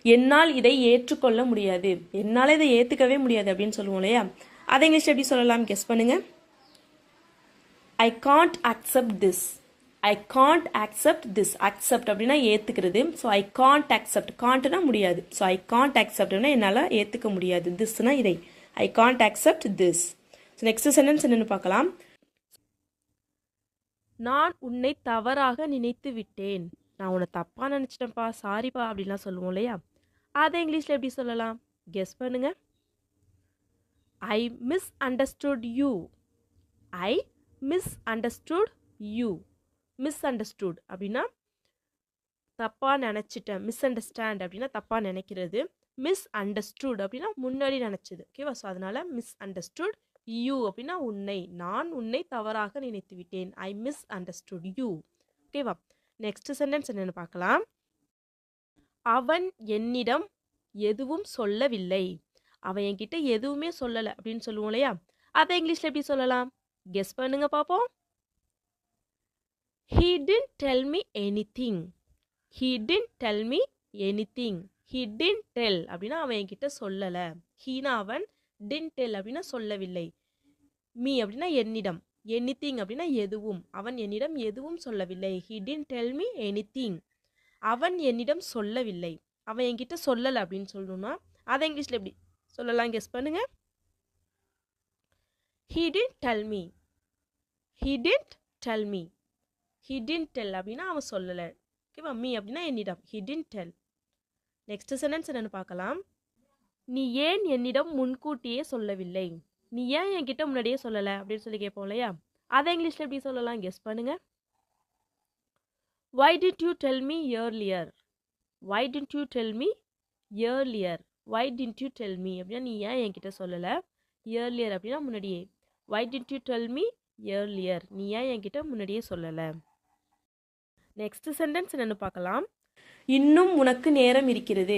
என்னால் இதை ஏற்றுக்கொள்ள முடியாது, என்னால் இதை ஏற்றுக்கவே முடியாது அப்படின்னு சொல்லுவோம் இல்லையா, அதை இங்கிலீஷ் எப்படி சொல்லலாம், கெஸ் பண்ணுங்க. I can't accept this. I can't accept this. Accept அப்படின்னா ஏற்றுக்கிறது. ஸோ ஐ காண்ட் அக்செப்ட், காண்ட்னா முடியாது. ஸோ ஐ காண்ட் அக்செப்ட்னா என்னால் ஏற்றுக்க முடியாது. திஸ்னா இதை. I can't accept this. So next sentence என்னன்னு பார்க்கலாம். நான் உன்னை தவறாக நினைத்து விட்டேன். நான் உன்னை தப்பாக நினச்சிட்டேன்ப்பா, சாரிப்பா அப்படின்லாம் சொல்லுவோம் இல்லையா, அதை இங்கிலீஷில் எப்படி சொல்லலாம், கெஸ் பண்ணுங்க. I miss understood you. I miss understood you. Miss understood அப்படின்னா தப்பாக நினச்சிட்டேன். மிஸ் அண்டர்ஸ்டாண்ட் அப்படின்னா தப்பாக நினைக்கிறது. மிஸ் அண்டர்ஸ்டுட் அப்படின்னா முன்னாடி நினச்சது. ஓகேவா? ஸோ அதனால் மிஸ் அண்டர்ஸ்டுட் யூ அப்படின்னா உன்னை, நான் உன்னை தவறாக நினைத்து விட்டேன். I miss understood you. ஓகேவா? நெக்ஸ்ட் சென்டென்ஸ் என்னென்னு பார்க்கலாம். அவன் என்னிடம் எதுவும் சொல்லவில்லை. அவன் என்கிட்ட எதுவுமே சொல்லலை அப்படின்னு சொல்லுவோம் இல்லையா, அதை இங்கிலீஷில் எப்படி சொல்லலாம், கெஸ் பண்ணுங்க பார்ப்போம். He didn't tell me anything. He didn't tell me anything. He didn't tell அப்படின்னா அவன் என்கிட்ட சொல்லலை. ஹீனா அவன், didn't tell அப்படின்னா சொல்லவில்லை. மீ அப்படின்னா என்னிடம், anything அப்படின்னா எதுவும். அவன் என்னிடம் எதுவும் சொல்லவில்லை. He didn't tell me anything. அவன் என்னிடம் சொல்லவில்லை, அவன் என்கிட்ட சொல்லலை அப்படின்னு சொல்லணும்னா அதை இங்கிலீஷில் எப்படி சொல்லலாம், கெஸ் பண்ணுங்க. He didn't tell me. He didn't tell me. He didn't tell அப்படின்னா அவன் சொல்லலை. ஓகேவா? மீ அப்படின்னா என்னிடம். He didn't tell. Next sentence என்னன்னு பார்க்கலாம். நீ ஏன் என்னிடம் முன்கூட்டியே சொல்லவில்லை. நீ ஏன் என்கிட்ட முன்னாடியே சொல்லலை அப்படின்னு சொல்லி கேட்போம் இல்லையா, அதை இங்கிலீஷில் எப்படி சொல்லலாம், கெஸ் பண்ணுங்க. Why didn't you tell me earlier? Why didn't you tell me earlier? Why didn't you tell me அப்படின்னா நீ ஏன் என்கிட்ட சொல்லலை. earlier அப்படின்னா முன்னாடியே. Why didn't you tell me earlier? நீ ஏன் என்கிட்ட முன்னாடியே சொல்லலை. நெக்ஸ்ட் சென்டென்ஸ் என்னென்னு பார்க்கலாம். இன்னும் உனக்கு நேரம் இருக்கிறது.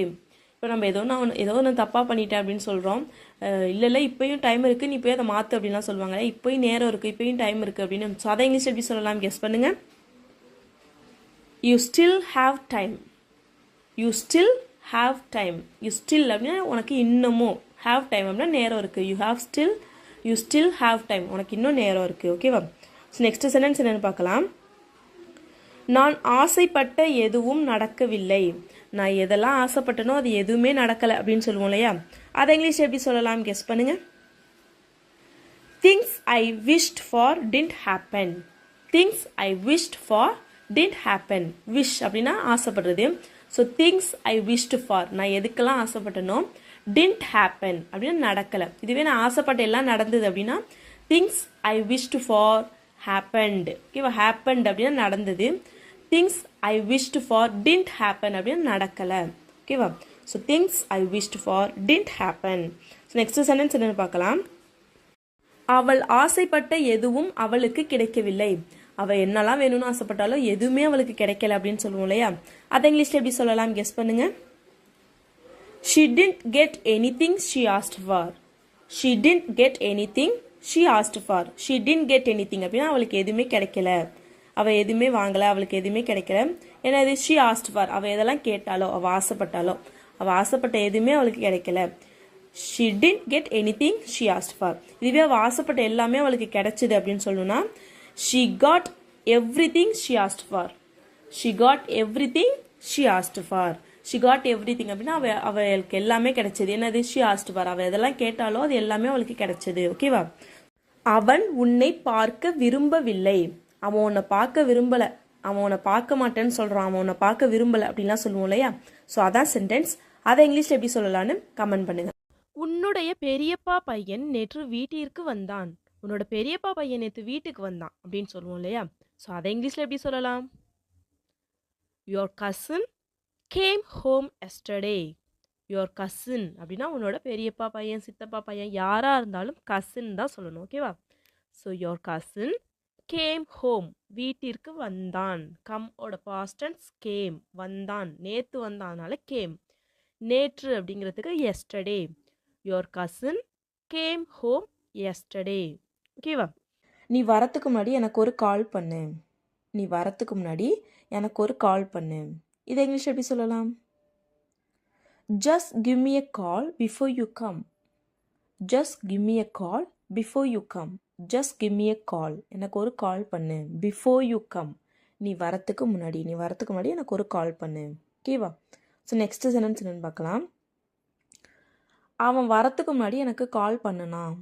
இப்போ நம்ம ஏதோ ஒன்று தப்பாக பண்ணிட்டேன் அப்படின்னு சொல்கிறோம். இல்லை இப்போயும் டைம் இருக்குது, நீ போய் அதை மாற்று அப்படின்லாம் சொல்லுவாங்க. இப்போயும் நேரம் இருக்குது, இப்போயும் டைம் இருக்குது அப்படின்னு. ஸோ அதை இங்கிலீஷ் எப்படி சொல்லலாம், கெஸ் பண்ணுங்க. You still have time. You still have time. You still அப்படின்னா உனக்கு இன்னமும், ஹாவ் டைம் அப்படின்னா நேரம் இருக்குது. யூ ஸ்டில் ஹாவ் டைம், உனக்கு இன்னும் நேரம் இருக்குது. ஓகேவா? ஸோ நெக்ஸ்ட் சென்டென்ஸ் என்னென்னு பார்க்கலாம். நான் ஆசைப்பட்ட எதுவும் நடக்கவில்லை. நான் எதெல்லாம் ஆசைப்பட்டனோ அது எதுவுமே நடக்கலை அப்படின்னு சொல்லுவோம் இல்லையா, அதை இங்கிலீஷ் எப்படி சொல்லலாம், கெஸ் பண்ணுங்க. Things I wish for tint happen. Things I wish for tint happen. Wish அப்படின்னா ஆசைப்படுறது. So things I wish for, நான் எதுக்கெல்லாம் ஆசைப்பட்டனோ, டிண்ட் ஹேப்பன் அப்படின்னா நடக்கலை. இதுவே நான் ஆசைப்பட்ட எல்லாம் நடந்தது அப்படின்னா things I wish for happened. ஓகேவா? ஹேப்பன்டு அப்படின்னா நடந்தது. Things I wish for tint happen அப்படின்னா நடக்கலை. ஓகேவா? So things I wish for tint happen. So next sentence என்னென்னு பார்க்கலாம். அவள் ஆசைப்பட்ட எதுவும் அவளுக்கு கிடைக்கவில்லை. அவள் என்னெல்லாம் வேணும்னு ஆசைப்பட்டாலும் எதுவுமே அவளுக்கு கிடைக்கல அப்படின்னு சொல்லுவோம் இல்லையா, அதை இங்கிலீஷில் எப்படி சொல்லலாம், கெஸ் பண்ணுங்க. She didn't get anything she asked for. She didn't get anything she asked for. She didn't get anything அப்படின்னா அவளுக்கு எதுவுமே கிடைக்கல, அவள் எதுவுமே வாங்கலை, அவளுக்கு எதுவுமே கிடைக்கல. ஏன்னா இது she asked for, அவள் எதெல்லாம் கேட்டாலோ, அவள் ஆசைப்பட்டாலோ, அவள் ஆசைப்பட்ட எதுவுமே அவளுக்கு கிடைக்கல. She didn't get anything she asked for. இதுவே அவள் ஆசைப்பட்ட எல்லாமே அவளுக்கு கிடைச்சிது அப்படின்னு சொல்லணும்னா she got everything she asked for. She got everything she asked for. She got everything அப்படின்னா அவளுக்கு எல்லாமே கிடைச்சது. என்னது? she asked for. அவள் எதெல்லாம் கேட்டாலோ அது எல்லாமே அவளுக்கு கிடைச்சது. ஓகேவா? அவன் உன்னை பார்க்க விரும்பவில்லை. அவன் உன்னை பார்க்க விரும்பலை, அவன் உன்னை பார்க்க மாட்டேன்னு சொல்கிறான், அவன் உன்னை பார்க்க விரும்பலை அப்படின்லாம் சொல்லுவோம் இல்லையா. ஸோ அதான் சென்டென்ஸ். அதை இங்கிலீஷில் எப்படி சொல்லலான்னு கமெண்ட் பண்ணுங்க. உன்னுடைய பெரியப்பா பையன் நேற்று வீட்டிற்கு வந்தான். உன்னோட பெரியப்பா பையன் நேற்று வீட்டுக்கு வந்தான் அப்படின்னு சொல்லுவோம் இல்லையா. ஸோ அதை இங்கிலீஷில் எப்படி சொல்லலாம்? Your cousin came home yesterday. Your cousin அப்படின்னா உன்னோட பெரியப்பா பையன், சித்தப்பா பையன், யாராக இருந்தாலும் கசின் தான் சொல்லணும். ஓகேவா? So your cousin came home, வீட்டிற்கு வந்தான். கம் ஓட பாஸ்ட் டென்ஸ் கேம், வந்தான், நேற்று வந்தானால கேம். நேற்று அப்படிங்கிறதுக்கு yesterday. Your cousin came home yesterday. ஓகேவா? நீ வரத்துக்கு முன்னாடி எனக்கு ஒரு கால் பண்ணு. நீ வரத்துக்கு முன்னாடி எனக்கு ஒரு கால் பண்ணு. இதை இங்கிலீஷ் எப்படி சொல்லலாம்? just give me a call before you come. just give me a call before you come. just give me a call, எனக்கு ஒரு கால் பண்ணு. before you come, நீ வரத்துக்கு முன்னாடி எனக்கு ஒரு கால் பண்ணு. ஓகேவா? ஸோ நெக்ஸ்ட் சென்டென்ஸ் என்னன்னு பார்க்கலாம். அவன் வரத்துக்கு முன்னாடி எனக்கு கால் பண்ணுனான்.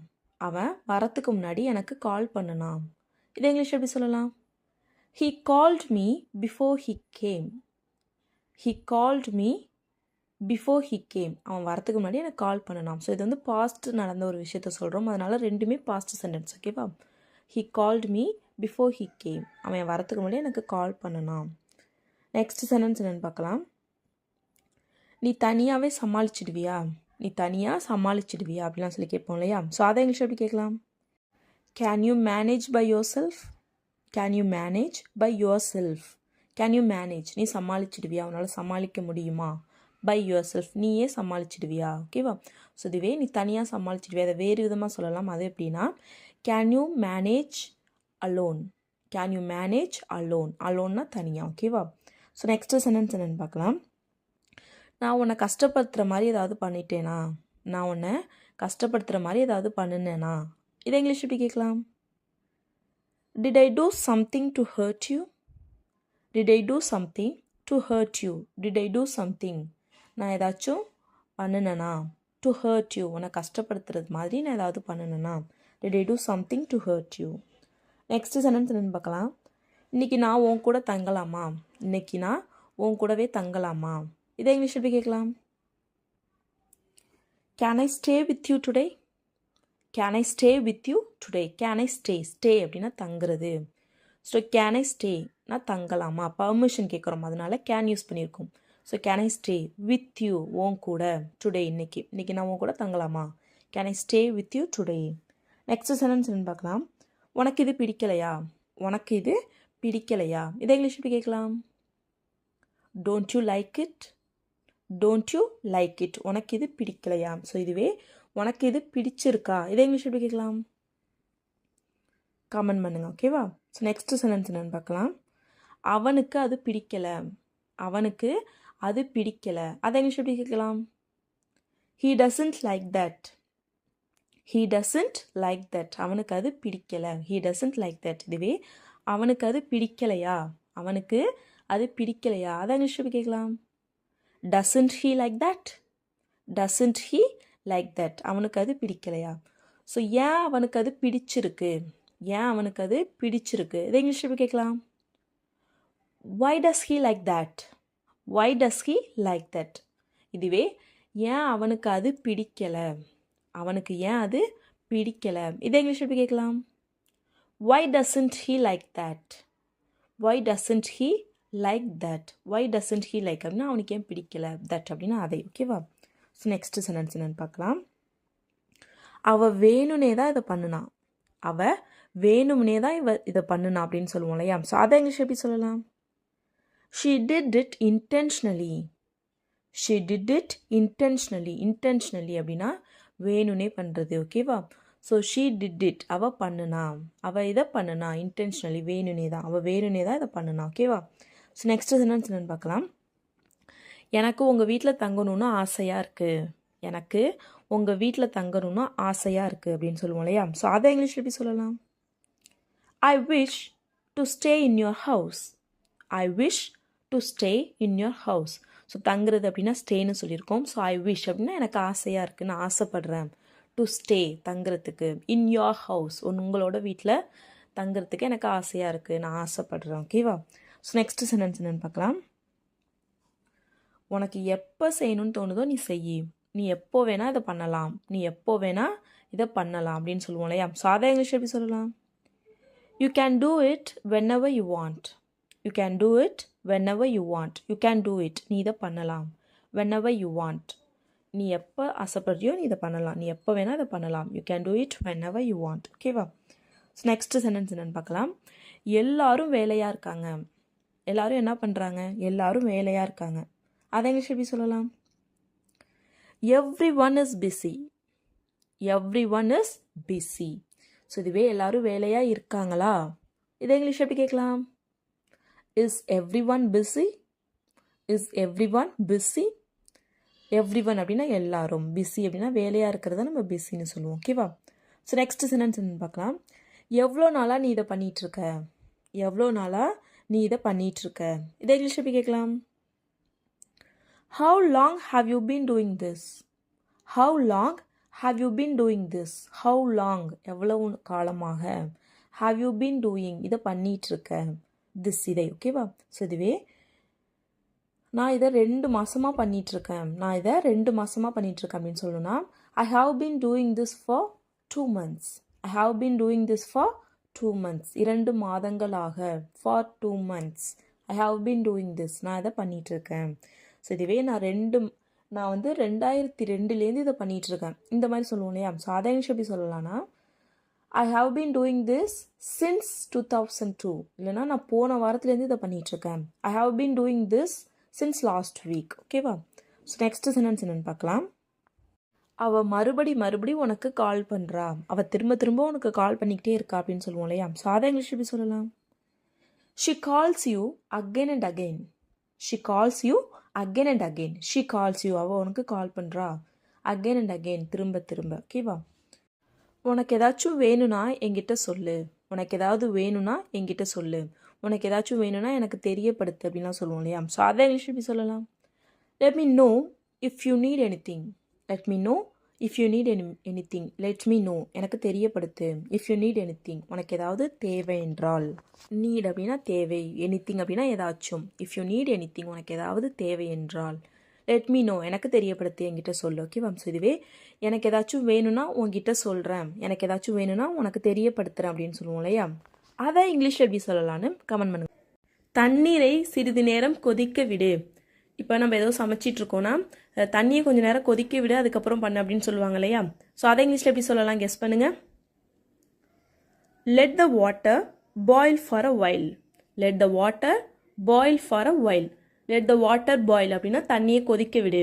அவன் வரத்துக்கு முன்னாடி எனக்கு கால் பண்ணுனான். இது இங்கிலீஷ் எப்படி சொல்லலாம்? he called me before he came. he called me before he came. அவன் வரத்துக்கு முன்னாடி எனக்கு கால் பண்ணனாம். ஸோ இது வந்து பாஸ்ட் நடந்த ஒரு விஷயத்த சொல்கிறோம், அதனால ரெண்டுமே பாஸ்ட் சென்டென்ஸ். ஓகேவா? he called me before he came. அவன் வரத்துக்கு முன்னாடி எனக்கு கால் பண்ணனாம். நெக்ஸ்ட் சென்டென்ஸ் என்னென்னு பார்க்கலாம். நீ தனியாகவே சமாளிச்சிடுவியா? நீ தனியாக சமாளிச்சிடுவியா அப்படிலாம் சொல்லி கேட்போம் இல்லையா? ஸோ அதை இங்கிலீஷ் எப்படி கேட்கலாம்? Can you manage by yourself? Can you manage by yourself? Can you manage, நீ சமாளிச்சிடுவியா, உன்னால் சமாளிக்க முடியுமா? பை யுவர் செல்ஃப், நீயே சமாளிச்சிடுவியா? ஓகேவா? ஸோ இதுவே நீ தனியாக சமாளிச்சிடுவியா, அதை வேறு விதமாக சொல்லலாம். அது எப்படின்னா can you manage alone. Can you manage alone. அலோன்னா தனியாக. ஓகேவா? ஸோ நெக்ஸ்ட் சென்டென்ஸ் என்னென்னு பார்க்கலாம். நான் உன்னை கஷ்டப்படுத்துகிற மாதிரி ஏதாவது பண்ணிட்டேனா? நான் உன்னை கஷ்டப்படுத்துகிற மாதிரி ஏதாவது பண்ணினேனா? இதை இங்கிலீஷ் எப்படி கேட்கலாம்? Did I do something to hurt you? Did I do something to hurt you? Did I do something, நான் ஏதாச்சும் பண்ணினேனா? டு ஹர்ட் யூ, உன்னை கஷ்டப்படுத்துறது மாதிரி நான் ஏதாவது பண்ணினேனா? Did I do something to hurt you? Next sentence என்னென்னு பார்க்கலாம். இன்றைக்கி நான் உன் கூட தங்கலாமா? இன்றைக்கி நான் உன் கூடவே தங்கலாமா? இதை இங்கிலீஷ் எப்படி கேட்கலாம்? Can I stay with you today? Can I stay with you today? Can I stay, stay அப்படின்னா தங்குறது. ஸோ கேன் ஐ ஸ்டே, நான் தங்கலாமா, பர்மிஷன் கேட்குறோம், அதனால கேன் யூஸ் பண்ணியிருக்கோம். So can I stay with you, உன் கூட, டுடே, இன்னைக்கு நான் உன் கூட தங்கலாமா? Can I stay with you today? Next sentence என்னன்னு பார்க்கலாம். உனக்கு இது பிடிக்கலையா? உனக்கு இது பிடிக்கலையா? இதை இங்கிலீஷ் எப்படி கேட்கலாம்? Don't you like it? Don't you like it, உனக்கு இது பிடிக்கலையா? ஸோ இதுவே உனக்கு இது பிடிச்சிருக்கா? இதை இங்கிலீஷ் எப்படி கேட்கலாம்? கமெண்ட் பண்ணுங்க. ஓகேவா? ஸோ நெக்ஸ்ட் சென்டென்ஸ் என்னன்னு பார்க்கலாம். அவனுக்கு அது பிடிக்கலை. அவனுக்கு அது பிடிக்கலை, அதை இங்கிலீஷ் எப்படி கேட்கலாம்? He doesn't like that. He doesn't like that, அவனுக்கு அது பிடிக்கலை. He doesn't like that. இதுவே அவனுக்கு அது பிடிக்கலையா? அவனுக்கு அது பிடிக்கலையா? அதை இங்கிலீஷ் எப்படி கேட்கலாம்? Doesn't he like that? Doesn't he like that, அவனுக்கு அது பிடிக்கலையா? ஸோ ஏன் அவனுக்கு அது பிடிச்சிருக்கு? ஏன் அவனுக்கு அது பிடிச்சிருக்கு? இதை இங்கிலீஷ் எப்படி கேட்கலாம்? why does he like that? why does he like that? இதுவே ஏன் அவனுக்கு அது பிடிக்கலை? அவனுக்கு ஏன் அது பிடிக்கலை? இதை இங்கிலீஷ் எப்படி கேட்கலாம்? why doesn't he like that? why doesn't he like that? why doesn't he like அப்படின்னா அவனுக்கு ஏன் பிடிக்கலை, தட் அப்படின்னா அதை. ஓகேவா? ஸோ நெக்ஸ்ட் சென்டென்ஸ் என்னன்னு பார்க்கலாம். அவள் வேணும்னே தான் இதை பண்ணுனான். அவள் வேணும்னே தான் இதை பண்ணுனா அப்படின்னு சொல்லுவோம் இல்லையா? ஸோ அதை இங்கிலீஷ் எப்படி சொல்லலாம்? she did it intentionally. she did it intentionally. intentionally அப்படின்னா வேணும்னே பண்ணுறது. ஓகேவா? ஸோ she did it, அவள் பண்ணுனா, அவள் இதை பண்ணுனா. intentionally, வேணும்னே தான், அவள் வேணும்னே தான் இதை பண்ணுனா. ஓகேவா? ஸோ நெக்ஸ்ட் சென்டென்ஸ் என்னன்னு பார்க்கலாம். எனக்கு உங்கள் வீட்டில் தங்கணும்னு ஆசையாக இருக்குது. எனக்கு உங்கள் வீட்டில் தங்கணும்னு ஆசையாக இருக்குது அப்படின்னு சொல்லுவோம் இல்லையா? ஸோ அதை இங்கிலீஷ் எப்படி சொல்லலாம்? I wish to stay in your house. I wish to stay in your house. So தங்குறது அப்படின்னா ஸ்டேன்னு சொல்லியிருக்கோம். ஸோ ஐ விஷ் அப்படின்னா எனக்கு ஆசையாக இருக்குது, நான் ஆசைப்படுறேன். டு ஸ்டே, தங்குறதுக்கு. இன் யோர் ஹவுஸ், உங்களோட வீட்டில் தங்குறதுக்கு எனக்கு ஆசையாக இருக்குது, நான் ஆசைப்படுறேன். ஓகேவா? ஸோ நெக்ஸ்ட் சென்டென்ஸ் என்னென்னு பார்க்கலாம். உனக்கு எப்போ செய்யணும்னு தோணுதோ நீ செய். நீ எப்போ வேணால் இதை பண்ணலாம். நீ எப்போ வேணால் இதை பண்ணலாம் அப்படின்னு சொல்லுவோம் இல்லையா? ஸோ அதை இங்கிலீஷ் எப்படி சொல்லலாம்? You can do it whenever you want. You can do it whenever you want. You can do it, நீ இதை பண்ணலாம். Whenever you want, நீ எப்போ ஆசைப்படுறியோ நீ இதை பண்ணலாம். நீ எப்போ வேணால் இதை பண்ணலாம். You can do it whenever you want. ஓகேவா? ஸோ நெக்ஸ்ட் சென்டென்ஸ் என்னென்னு பார்க்கலாம். எல்லாரும் வேலையாக இருக்காங்க. எல்லாரும் என்ன பண்ணுறாங்க? எல்லாரும் வேலையாக இருக்காங்க. அதை இங்கிலீஷ் எப்படி சொல்லலாம்? Everyone is busy. Everyone is busy. So இதுவே எல்லாரும் வேலையாக இருக்காங்களா? இதை இங்கிலீஷ் எப்படி கேட்கலாம்? Is every one busy? Is every one busy? Every one அப்படின்னா எல்லாரும், பிஸி அப்படின்னா வேலையாக இருக்கிறத நம்ம பிஸின்னு சொல்லுவோம். ஓகேவா? ஸோ நெக்ஸ்ட் சென்டென்ஸ் என்னன்னு பார்க்கலாம். எவ்வளோ நாளாக நீ இதை பண்ணிகிட்ருக்க, எவ்வளோ நாளாக நீ இதை பண்ணிகிட்ருக்க. இதை இங்கிலீஷ் எப்படி கேட்கலாம்? How long have you been doing this? How long have you been doing this? How long எவ்வளவு காலமாக, have you been doing இதை பண்ணிகிட்ருக்க, this இதை. ஓகேவா? ஸோ இதுவே நான் இதை 2 மாதமாக பண்ணிகிட்ருக்கேன், நான் இதை 2 மாதமாக பண்ணிகிட்ருக்கேன் அப்படின்னு சொல்லணும்னா I have been doing this for 2 months. I have been doing this for 2 months. 2 மாதங்களாக, for 2 months. I have been doing this. நான் இதை பண்ணிகிட்ருக்கேன். ஸோ இதுவே நான் வந்து 2002லேருந்து இதை பண்ணிகிட்ருக்கேன் இந்த மாதிரி சொல்லுவோம் இல்லையா? ஸோ அதை இங்கிலீஷ் எப்படி சொல்லலாம்னா I have been doing this since 2002. இல்லைனா நான் போன வாரத்துலேருந்து இதை பண்ணிகிட்ருக்கேன். I have been doing this since last week. ஓகேவா? ஸோ நெக்ஸ்ட் சென்டென்ஸ் என்னென்னு பார்க்கலாம். அவள் மறுபடி உனக்கு கால் பண்ணுறா, அவள் திரும்ப உனக்கு கால் பண்ணிக்கிட்டே இருக்கா அப்படின்னு சொல்லுவோம் இல்லையா? ஸோ அதை இங்கிலீஷ் எப்படி சொல்லலாம்? She calls you again and again. She calls you again and again. She calls you, அவள் உனக்கு கால் பண்ணுறா, again and again, திரும்ப. ஓகேவா? உனக்கு ஏதாச்சும் வேணும்னா என்கிட்ட சொல்லு, உனக்கு ஏதாவது வேணும்னா என்கிட்ட சொல்லு, உனக்கு ஏதாச்சும் வேணும்னா எனக்கு தெரியப்படுத்து அப்படின்லாம் சொல்லுவோம் இல்லையா? ஸோ அதை இங்கிலீஷ் எப்படி சொல்லலாம்? Let me know if you need anything. Let me know if you need anything. Let me know, எனக்கு தெரியப்படுத்து. If you need anything, உனக்கு ஏதாவது தேவை என்றால். Need அப்படின்னா தேவை, anything அப்படின்னா ஏதாச்சும். If you need anything, உனக்கு ஏதாவது தேவை என்றால். Let me know, எனக்கு தெரியப்படுத்து, என்கிட்ட சொல்லு. ஓகேவா? ஸோ இதுவே எனக்கு ஏதாச்சும் வேணும்னா உங்ககிட்ட சொல்கிறேன், எனக்கு ஏதாச்சும் வேணும்னா உனக்கு தெரியப்படுத்துகிறேன் அப்படின்னு சொல்லுவோம் இல்லையா? அதை இங்கிலீஷில் எப்படி சொல்லலான்னு கமெண்ட் பண்ணுங்க. தண்ணீரை சிறிது நேரம் கொதிக்க விடு. இப்போ நம்ம ஏதோ சமைச்சிட்ருக்கோன்னா தண்ணியை கொஞ்சம் நேரம் கொதிக்க விடு, அதுக்கப்புறம் பண்ணு அப்படின்னு சொல்லுவாங்க இல்லையா? ஸோ அதை இங்கிலீஷில் எப்படி சொல்லலாம் கெஸ் பண்ணுங்கள். Let the water boil for a while. Let the water boil for a while. Let the water boil அப்படின்னா தண்ணியை கொதிக்க விடு,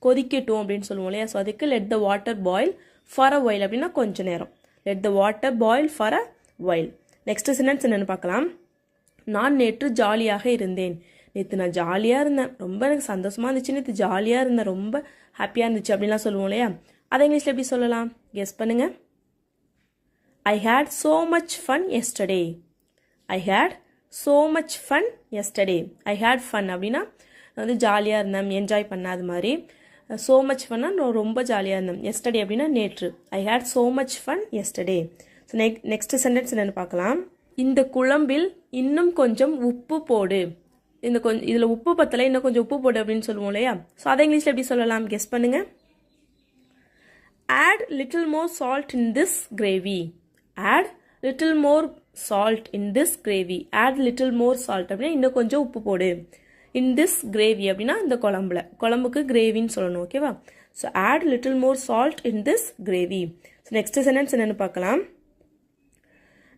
கொதிக்கட்டும் அப்படின்னு சொல்லுவோம் இல்லையா? ஸோ அதுக்கு let the water boil for a while அப்படின்னா கொஞ்ச நேரம். Let the water boil for a while. Next sentence என்னென்னு பார்க்கலாம். நான் நேற்று ஜாலியாக இருந்தேன். நேற்று நான் ஜாலியாக இருந்தேன், ரொம்ப எனக்கு சந்தோஷமாக இருந்துச்சு, நேற்று ஜாலியாக இருந்தேன், ரொம்ப ஹாப்பியாக இருந்துச்சு அப்படின்லாம் சொல்லுவோம் இல்லையா? அதை இங்கிலீஷில் எப்படி சொல்லலாம் கெஸ் பண்ணுங்கள். I had so much fun yesterday. I had so much fun yesterday. I had fun அப்படின்னா வந்து ஜாலியாக இருந்தேன், என்ஜாய் பண்ண, அது மாதிரி. so much fun ரொம்ப ஜாலியாக இருந்தேன். yesterday அப்படின்னா நேற்று. I had so much fun yesterday. So next sentence என்னென்னு பார்க்கலாம். இந்த குழம்பில் இன்னும் கொஞ்சம் உப்பு போடு. இதில் உப்பு பத்தலை, இன்னும் கொஞ்சம் உப்பு போடு அப்படின்னு சொல்லுவோம் இல்லையா? ஸோ அதை இங்கிலீஷில் எப்படி சொல்லலாம் கெஸ் பண்ணுங்க. Add little more salt in this gravy. Add little more salt in this gravy. Add little more salt அப்படின்னா இன்னும் கொஞ்சம் உப்பு போடு. In this gravy அப்படின்னா இந்த குழம்புக்கு கிரேவின்னு சொல்லணும். ஓகேவா? So add little more salt in this gravy. So next sentence என்னென்னு பார்க்கலாம்.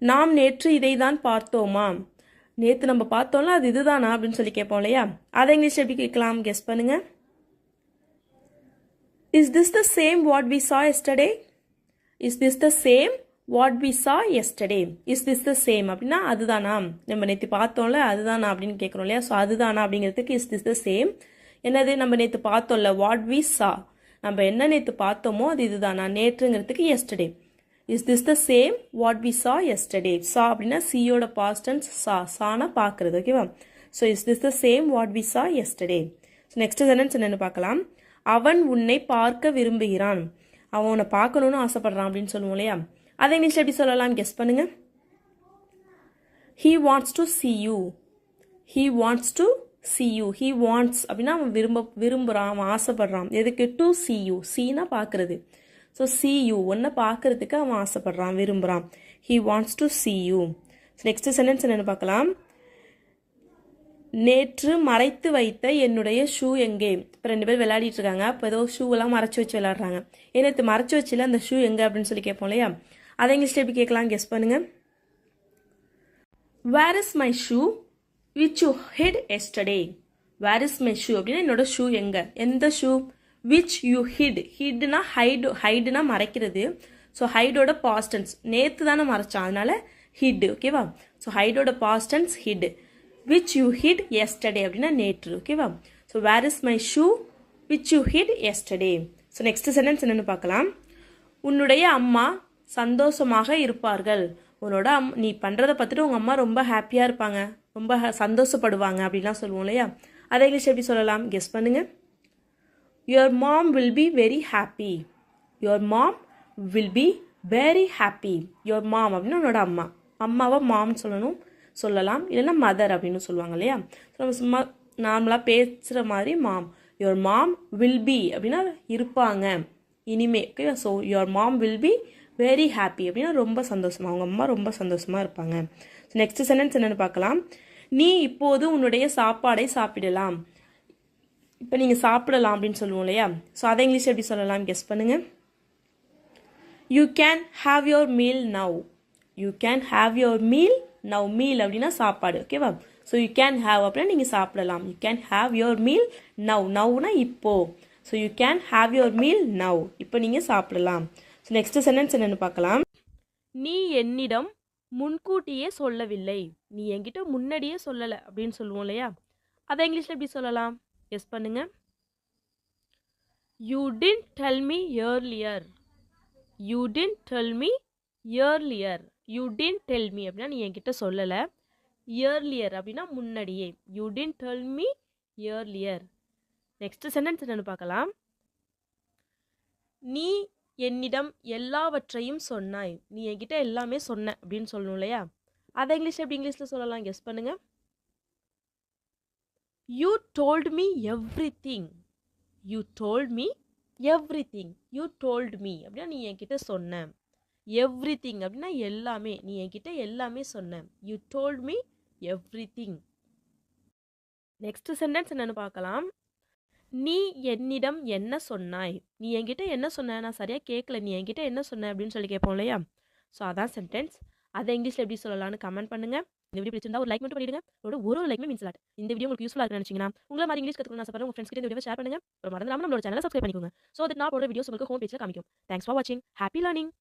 நாம் நேற்று இதை தான் பார்த்தோமா. நேற்று நம்ம பார்த்தோம்ல, அது இதுதானா அப்படின்னு சொல்லி கேட்போம் இல்லையா? அதை இங்கிலீஷ் எப்படி கேட்கலாம் கெஸ் பண்ணுங்க. Is this the same what we saw yesterday? Is this the same what we saw yesterday? Is this the same அப்படின்னா அதுதானா, நம்ம நேற்று பார்த்தோம்ல அதுதானா அப்படின்னு கேட்குறோம் இல்லையா? ஸோ அதுதானா அப்படிங்கிறதுக்கு is this the same. என்னது நம்ம நேற்று பார்த்தோம்ல, what we saw, நம்ம என்ன நேற்று பார்த்தோமோ அது இதுதானா, நேற்றுங்கிறதுக்கு yesterday. Is this the same what we saw yesterday? saw அப்படின்னா சியோட past tense சானா பார்க்குறது. ஓகேவா? So is this the same what we saw yesterday? So next sentence என்னென்னு பார்க்கலாம். அவன் உன்னை பார்க்க விரும்புகிறான். அவன் உன்னை பார்க்கணுன்னு ஆசைப்படுறான் அப்படின்னு சொல்லுவோம் இல்லையா? அதை இங்கிலீஷில் எப்படி சொல்லலாம் கெஸ் பண்ணுங்க. He wants to see you. He wants to see you. He wants அப்படின்னா அவன் விரும்புகிறான், அவன் ஆசைப்படுறான். எதுக்கு? to see you. சீனா பார்க்குறது. ஸோ see you, ஒன்றை பார்க்கறதுக்கு அவன் ஆசைப்படுறான், விரும்புகிறான். He wants to see you. Next sentence என்னென்னு பார்க்கலாம். நேற்று மறைத்து வைத்த என்னுடைய ஷூ எங்கே. இப்போ 2 பேர் விளையாடிட்டு இருக்காங்க, அப்போ ஏதோ ஷூவெல்லாம் மறைச்சி வச்சு விளையாடுறாங்க. நேற்று மறைச்சி வச்சுல அந்த ஷூ எங்கே அப்படின்னு சொல்லி கேட்போம் இல்லையா? அதை இங்கிலீஷில் எப்படி கேட்கலாம் கெஸ் பண்ணுங்க. Where is my shoe which you hid yesterday? Where is my shoe அப்படின்னா என்னோட ஷூ எங்கே, எந்த ஷூ? which you hid. hidனா hideனா மறைக்கிறது. ஸோ ஹைடோட past tense, நேற்று தானே மறைச்சான், அதனால hid. ஓகேவா? ஸோ ஹைடோட past tense hid. which you hid yesterday அப்படின்னா நேற்று. ஓகேவா? So where is my shoe which you hid yesterday. So next sentence என்னென்னு பார்க்கலாம். உன்னுடைய அம்மா சந்தோஷமாக இருப்பார்கள். உன்னோட நீ பண்ணுறதை பார்த்துட்டு உங்கள் அம்மா ரொம்ப ஹாப்பியாக இருப்பாங்க, ரொம்ப சந்தோஷப்படுவாங்க அப்படின்லாம் சொல்லுவோம் இல்லையா? அதை இங்கிலீஷ் எப்படி சொல்லலாம்? கெஸ் பண்ணுங்க. Your mom will be very happy. Your mom will be very happy. Your mom அப்படின்னா உன்னோட அம்மா. அம்மாவை மாம் சொல்லலாம், இல்லைன்னா மதர் அப்படின்னு சொல்லுவாங்க இல்லையா? நம்ம சும்மா நார்மலாக பேசுகிற மாதிரி mom. Your mom will be அப்படின்னா இருப்பாங்க இனிமே. Okay, so your mom will be very happy அப்படின்னா ரொம்ப சந்தோஷமாக, அவங்க அம்மா ரொம்ப சந்தோஷமாக இருப்பாங்க. ஸோ நெக்ஸ்ட் சென்டென்ஸ் என்னென்னு பார்க்கலாம். நீ இப்போது உன்னுடைய சாப்பாடை சாப்பிடலாம். இப்போ நீங்கள் சாப்பிடலாம் அப்படின்னு சொல்லுவோம் இல்லையா? ஸோ அதை இங்கிலீஷ் எப்படி சொல்லலாம்? கெஸ் பண்ணுங்கள். You can have your meal now. You can have your meal now. Meal அப்படின்னா சாப்பாடு. ஓகேவா? ஸோ யூ கேன் ஹாவ் அப்படின்னா நீங்கள் சாப்பிடலாம். You can have your meal now. நவ்னா இப்போ. So you can have your meal now. இப்போ நீங்கள் சாப்பிடலாம். ஸோ நெக்ஸ்ட் சென்டென்ஸ் என்னென்னு பார்க்கலாம். நீ என்னிடம் முன்கூட்டியே சொல்லவில்லை. நீ என்கிட்ட முன்னாடியே சொல்லலை அப்படின்னு சொல்லுவோம் இல்லையா? அதை இங்கிலீஷில் எப்படி சொல்லலாம்? எஸ் பண்ணுங்க. You didn't tell me earlier. You didn't tell me earlier. You didn't tell me அப்படின்னா நீ என்கிட்ட சொல்லலை. ஏர்லியர் அப்படின்னா முன்னாடியே. You didn't tell me earlier. Next sentence என்னன்னு பார்க்கலாம். நீ என்னிடம் எல்லாவற்றையும் சொன்னாய். நீ என்கிட்ட எல்லாமே சொன்ன அப்படின்னு சொல்லணும் இல்லையா? அதை இங்கிலீஷ் எப்படி இங்கிலீஷில் சொல்லலாம்? கெஸ் பண்ணுங்க. You told me everything. You told me everything. You told me அப்படின்னா நீ என்கிட்ட சொன்ன. எவ்ரிதிங் அப்படின்னா எல்லாமே. நீ என்கிட்ட எல்லாமே சொன்ன. You told me everything. Next sentence என்னன்னு பார்க்கலாம். நீ என்னிடம் என்ன சொன்னாய். நீ என்கிட்ட என்ன சொன்ன? நான் சரியாக கேட்கல, நீ என்கிட்ட என்ன சொன்ன அப்படின்னு சொல்லி கேட்போம் இல்லையா? ஸோ அதான் சென்டென்ஸ். அதை இங்கிலீஷில் எப்படி சொல்லலாம்னு கமெண்ட் பண்ணுங்க. இந்த வீடியோ பிடிச்சிருந்தா ஒரு லைக் மட்டும் பண்ணிடுங்க. ஒரு லைக்மே மீன்ஸ் லாட். இந்த வீடியோ உங்களுக்கு யூஸ்ஃபுல்லாக இருக்குன்னு நினச்சிங்கன்னா உங்களை மாதிரி இங்கிலீஷ் கற்றுக்கணும் ஆசைப்படுற உங்கள் ஃப்ரெண்ட்ஸ் கிட்ட இந்த வீடியோ ஷேர் பண்ணுங்க. அப்புறம் மறந்துடாம நம்மளோட சேனலை சப்ஸ்கிரைப் பண்ணிக்கோங்க. ஸோ அது நான் போடுற வீடியோஸ் உங்களுக்கு ஹோம் பேஜில் காமிக்கும். தேங்க்ஸ் ஃபார் வாட்சிங். Happy learning.